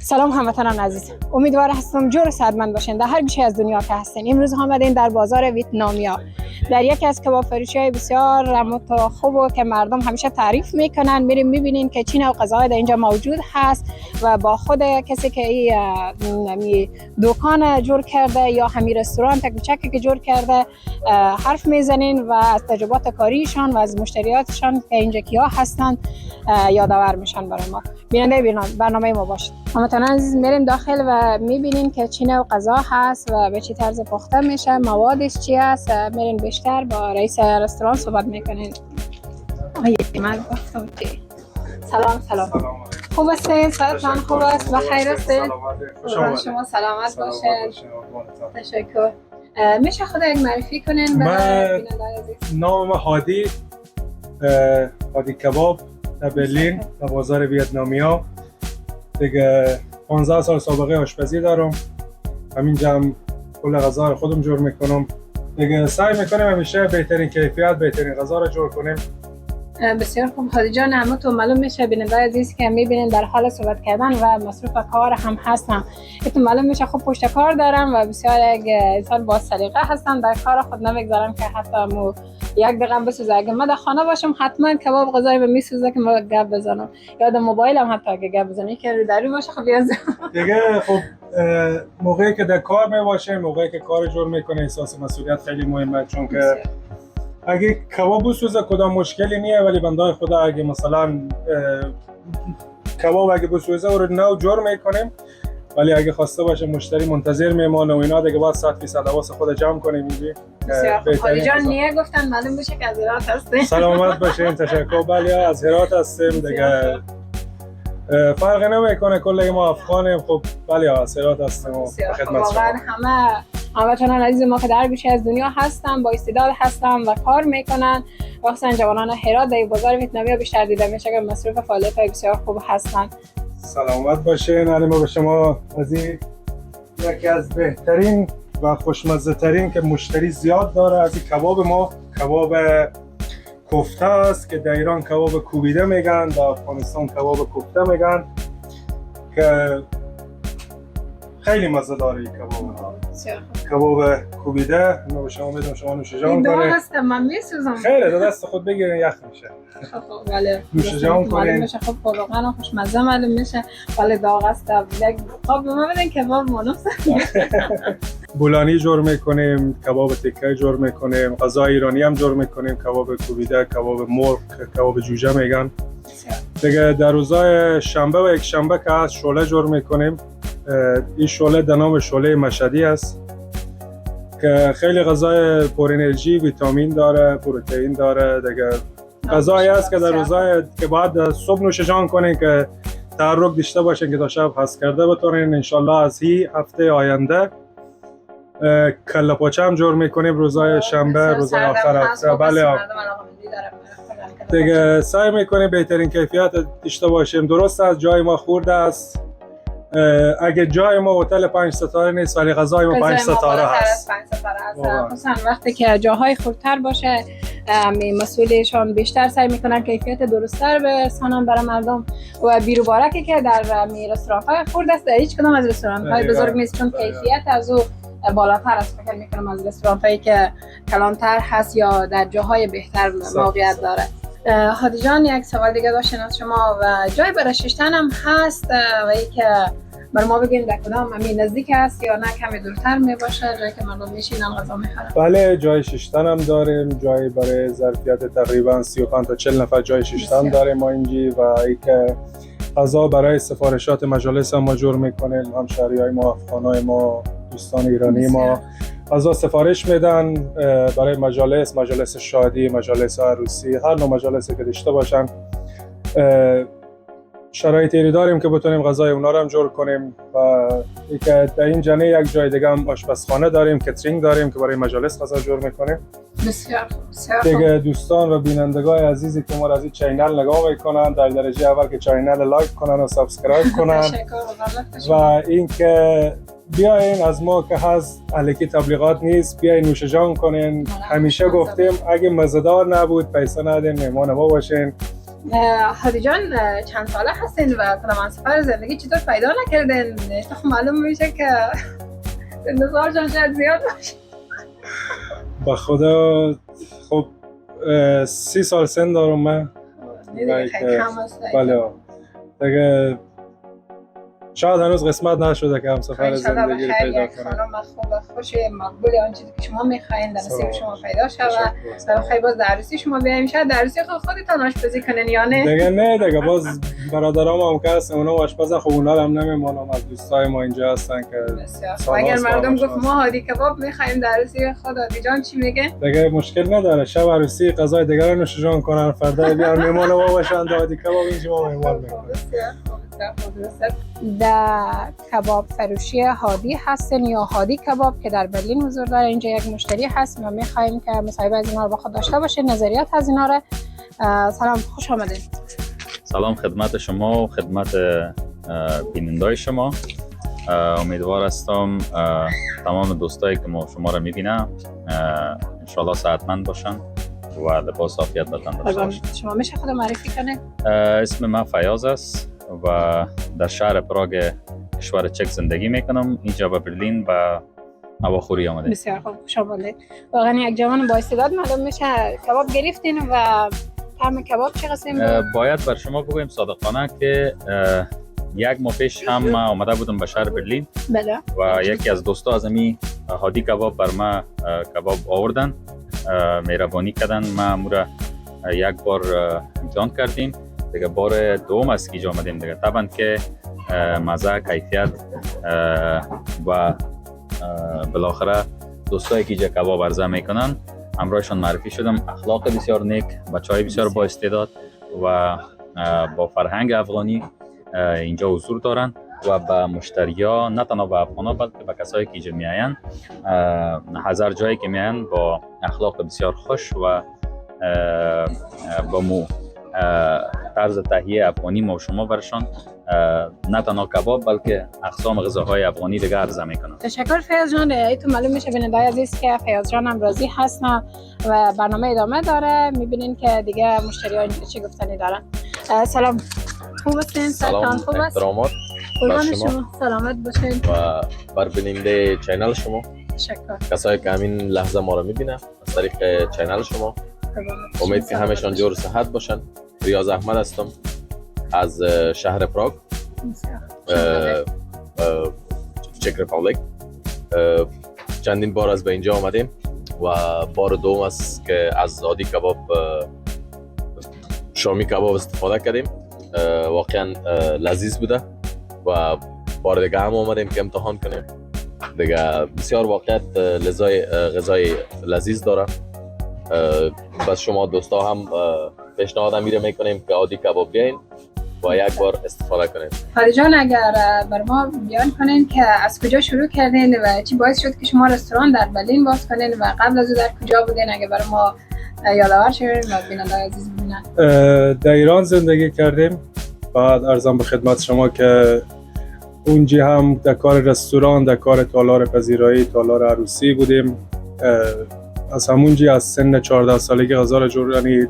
سلام هموطنان عزیز، امیدوار هستم جور و صحتمند باشین در هر گوشه از دنیا که هستین. امروز آمدین در بازار ویتنامیا، در یکی از کباب فروشی های بسیار خوب که مردم همیشه تعریف میکنن. میریم میبینین که چی نوع غذاهای در اینجا موجود هست و با خود کسی که این دکان جور کرده یا همین رستوران کوچکی که جور کرده حرف میزنین و از تجربات کاریشان و از مشتریاتشان که اینجا کیا هستند یادآور میشن برای ما. بیننده برنامه ما باشید. هموطنان عزیز، میریم داخل و میبینین که چی نوع غذا هست و به چه طرز پخته میشه، موادش چی است. میرین بیشتر با رئیس رستوران صحبت میکنین. من گفتم که سلام. خوب هستین؟ صحتتان خوب است؟ بخیر هستین؟ شما سلامت باشین. تشکر. میشه خود یک معرفی کنین به بیننده عزیز؟ نام من هادی کباب در برلین در بازار ویتنامیا. دیگه 15 سال سابقه آشپزی دارم. همینجا هم کل غذا رو خودم جور میکنم. دیگه سعی میکنیم همیشه بهترین کیفیت، بهترین غذا رو جور کنیم. بسیار خوب. هادی جان، همتون معلوم میشه بیننده عزیز که میبینین در حال صحبت کردن و مصروف کار هم هستن. ایتون معلوم میشه خب پشت کار دارم و بسیار یک انسان با سلیقه هستن، در کار خود نمیگذارم که حتی مو یک دقیقه بسوزه. اگه من در خانه باشم حتما کباب غذایی به میسوزه که ما گپ بزنم. یاد موبایلم حتی اگه گپ بزنم که رو دری باشه خب دیگه خب موقعی که در کار میباشیم، موقعی که کار جور میکنه، احساس مسئولیت خیلی مهمه، چون که اگه کباب بسوزه کدام مشکلی نیه، ولی بنده خدا اگه مثلا کباب اگه بسوزه او رو نو جور میکنیم، ولی اگه خواسته باشه مشتری منتظر میمونه و اینا، دیگه باید 100% حواس خود جمع کنیم. هادی جان نیه گفتن معلوم بشه که از هرات هستین. سلامت باشین. تشکر. بله از هرات هستیم دیگه، فرقی نمیکنه، کل ما افغانیم. خب بله از هرات هستیم و خدمت شما. هموطنان عزیز ما که در گوشه از دنیا هستن، با استعداد هستن و کار میکنن، واقعا جوانان هرات در بازار ویتنامیا بیشتر دیده میشه که مصروف فعالیت‌های بسیار خوب هستن. سلامت باشین. ما به شما از این یکی از بهترین و خوشمزه ترین که مشتری زیاد داره از این کباب ما، کباب کوفته است که در ایران کباب کوبیده میگن، در افغانستان کباب کوفته میگن، که خیلی مزه داره این کباب کوبیده. ما به شما میدم شما نوش جان کنید. این هستم من میسوزم. خیلی دو دست خود بگیرین یخ میشه. خب بله. نوش جان کنید. خب واقعا خوشمزه معلوم میشه. ولی داغ است. خب ما بدین کباب مونوس. بولانی جور میکنیم، کباب تکه جور میکنیم، غذای ایرانی هم جور میکنیم، کباب کوبیده، کباب مرغ، کباب جوجه میگن. دیگه در روزهای شنبه و یک شنبه که هست شعله جور میکنیم. این شعله در نام شعله مشهدی است که خیلی غذای پر انرژی، ویتامین داره، پروتئین داره. دیگه غذایی است که در روزهای که بعد صبح نوش جان کنین که تحرک داشته باشین که تا شب هست کرده بتونین. انشالله از این هفته آینده کله پاچه هم جور میکنیم روزهای شنبه، روزهای آخر هفته. بله دیگه سعی میکنیم بهترین کیفیت داشته باشیم. درست از جای ما خورده است، اگه جای ما هتل 5 ستاره نیست ولی غذای ما 5 ستاره هست. خصوصا وقتی که جاهای خردتر باشه مسئولیشان بیشتر سعی میکنن کیفیت درست‌تر برسونن برای مردم و بیروبارکی که در رستوران‌های خرد است در هیچ کدام از رستوران‌های بزرگ نیست، چون کیفیت از او بالاتر است. فکر میکنم از رستوران‌هایی که کلانتر هست یا در جاهای بهتر موقعیت داره. هادی جان، یک سوال دیگه داشتن از شما و جای برای شیشتن هم هست و ای که بر ما بگین در کدام همین نزدیک است یا نه کمی دورتر می باشه، جایی که مردم میشینن غذا میخورن؟ بله جای شیشتن هم داریم، جایی برای ظرفیت تقریبا 35 تا 40 نفر جای شیشتن داریم ما اینجا، و ای که غذا برای سفارشات مجالس هم ما جور میکنیم. همشهریای ما، افغانای ما، دوستان ایرانی ما غذا سفارش میدن برای مجالس شادی، مجالس عروسی، هر نوع مجالسی که داشته باشن. شرایطی داریم که بتونیم غذای اونا رو هم جور کنیم و که در این جنه یک جای دیگه هم آشپزخانه داریم، کترینگ داریم که برای مجالس غذا جور میکنیم. بسیار بسیار دیگه دوستان و بینندگان عزیزی که ما را از این چینل نگاه میکنن در درجه اول که چینل لایک کنن و سابسکرایب کنن و اینکه بیاین از ما که هست الکی تبلیغات نیست، بیاین نوش جان کنین. همیشه گفتیم اگه مزه‌دار نبود پیسه ندین، مهمان ما باشین. هادی جان چند ساله هستین و سفر زندگی چطور پیدا نکردین؟ خب معلوم میشه که سال جان شاید زیاد باشه. با خدا خب 30 سال سن دارم من. خیلی کم هست. بله دیگه شاید هنوز قسمت نشده که هم سفر زندگی رو پیدا کنم. خانم خوب خوش مقبول آن چیزی که شما میخواین در نصیب شما پیدا شود و بخیر باز در عروسی شما بیایم. شاید در عروسی خودتان آشپزی کنین یا نه؟ دیگه باز برادرام هم که هستن اونا آشپزن، خب اونا هم نمیمانم. از دوستای ما اینجا هستن که اگر مردم گفت ما هادی کباب میخوایم در عروسی خود هادی جان چی میگه؟ دیگه مشکل نداره، شب عروسی غذای دیگر رو نوش جان کنن، فردا بیان مهمان ما باشن. هادی کباب اینجا ما مهمان میکنیم. در کباب فروشی هادی هستن یا هادی کباب که در برلین حضور داره. اینجا یک مشتری هست و میخوایم که مصاحبه از اینا رو با خود داشته باشه، نظریات از اینا رو. سلام، خوش آمدید. سلام خدمت شما و خدمت بینندای شما. امیدوار هستم تمام دوستایی که شما رو میبینم انشالله صحتمند باشن و لباس عافیت بدن داشته باشن. شما میشه خود معرفی کنید؟ اسم من فیاض است و در شهر پراگ کشور چک زندگی میکنم. اینجا به برلین و هواخوری آمده. بسیار خوب، خوش آمدید. واقعا یک جوان با استعداد معلوم میشه. کباب گرفتین و طعم کباب چه قسم؟ باید بر شما بگویم صادقانه که یک ماه پیش هم من آمده بودم به شهر برلین. بله. و یکی از دوستا از امی هادی کباب بر ما کباب آوردن، مهربانی کردن. ما امورا یک بار امتحان کردیم. دیگه بار دوم است که اینجا آمدیم. دیگه طبعا که مزه، کیفیت و بالاخره دوستایی که اینجا کباب عرضه میکنن همراهشان معرفی شدم. اخلاق بسیار نیک، بچهای بسیار با استعداد و با فرهنگ افغانی اینجا حضور دارن و به مشتریا نه تنها به افغانا بلکه به کسایی که اینجا میاین، هزار جایی که میاین با اخلاق بسیار خوش و با مو طرز تهیه افغانی ما و شما برشان نه تنها کباب بلکه اقسام غذاهای افغانی دیگه عرضه میکنن. تشکر فیاض جان. ایتون معلوم میشه بینندای عزیز که فیاض جان هم راضی هستن و برنامه ادامه داره. میبینین که دیگه مشتری ها اینجا چه گفتنی دارن. سلام، خوب هستین؟ سلام، خوب است؟ احترامات قربان شما، سلامت باشین و بر بیننده چینل شما. تشکر. کسایی که همین لحظه ما رو میبینن از طریق چینل شما، امید که همشان جور صحت باشن. ریاض احمد هستم از شهر پراگ، چک ریپابلیک. چندین بار از به اینجا آمدیم و بار دوم است که از هادی کباب، شامی کباب استفاده کردیم. واقعا لذیذ بوده و بار دیگه هم آمدیم که امتحان کنیم. دیگه بسیار واقعیت غذای لذیذ داره. بس شما دوستا هم پیشنهاد میره میکنیم که هادی کباب بیاین و یک بار استفاده کنین. هادی جان، اگر بر ما بیان کنین که از کجا شروع کردین و چی باعث شد که شما رستوران در برلین باز کنین و قبل از او در کجا بودین، اگر بر ما یادآور شین و بینندگان عزیز ببینن. در ایران زندگی کردیم. بعد عرضم به خدمت شما که اونجا هم در کار رستوران، در کار تالار پذیرایی، تالار عروسی بودیم. از همونجا از سن 14 سالگی غذا رو جور، یعنی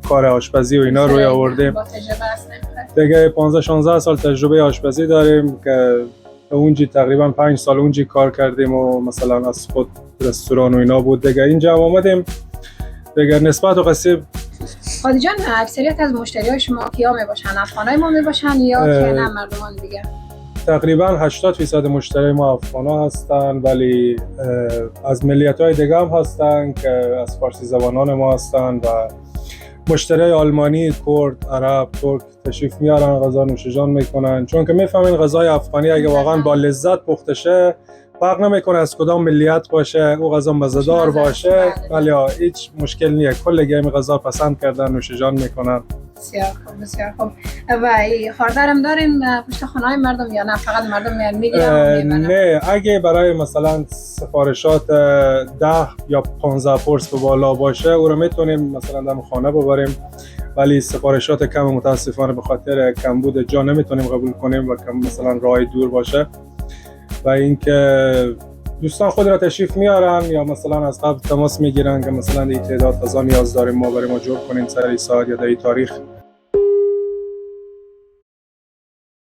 کار آشپزی و اینا روی آوردیم. دیگه 15-16 سال تجربه آشپزی داریم که اونجا تقریبا 5 سال اونجا کار کردیم و مثلا از خود رستوران و اینا بود. دیگه اینجا آمدیم. دیگه نسبت و قصیب. هادی جان، اکثریت از مشتریای شما کیا میباشن؟ افغانای ما میباشن یا که نه مردمان دیگه؟ تقریبا 80% مشتری ما افغانا هستن، ولی از ملیت‌های دیگه هم هستن که از فارسی زبانان ما هستن و مشتری آلمانی، کرد، عرب، ترک تشریف میارن، غذا نوش جان میکنن، چون که میفهمین غذای افغانی اگه واقعا با لذت پخته شه فرق نمیکنه از کدام ملیت باشه، او غذا مزه‌دار باشه، ولی هیچ مشکل نیه. کل همین غذا پسند کردن، نوش جان میکنن. بسیار خوب بسیار خوب. و خاردارم دارین پشت خانه مردم یا نه فقط مردم میان میگیرن؟ نه، اگه برای مثلا سفارشات 10 یا 15 پرس به بالا باشه او رو میتونیم مثلا در خانه ببریم، ولی سفارشات کم متاسفانه به خاطر کمبود جا نمیتونیم قبول کنیم و کم مثلا راه دور باشه. و اینکه دوستان خود را تشریف میارن یا مثلا از قبل تماس میگیرن که مثلا این تعداد از نیاز داریم ما برای ما جور کنیم سر این ساعت یا در این تاریخ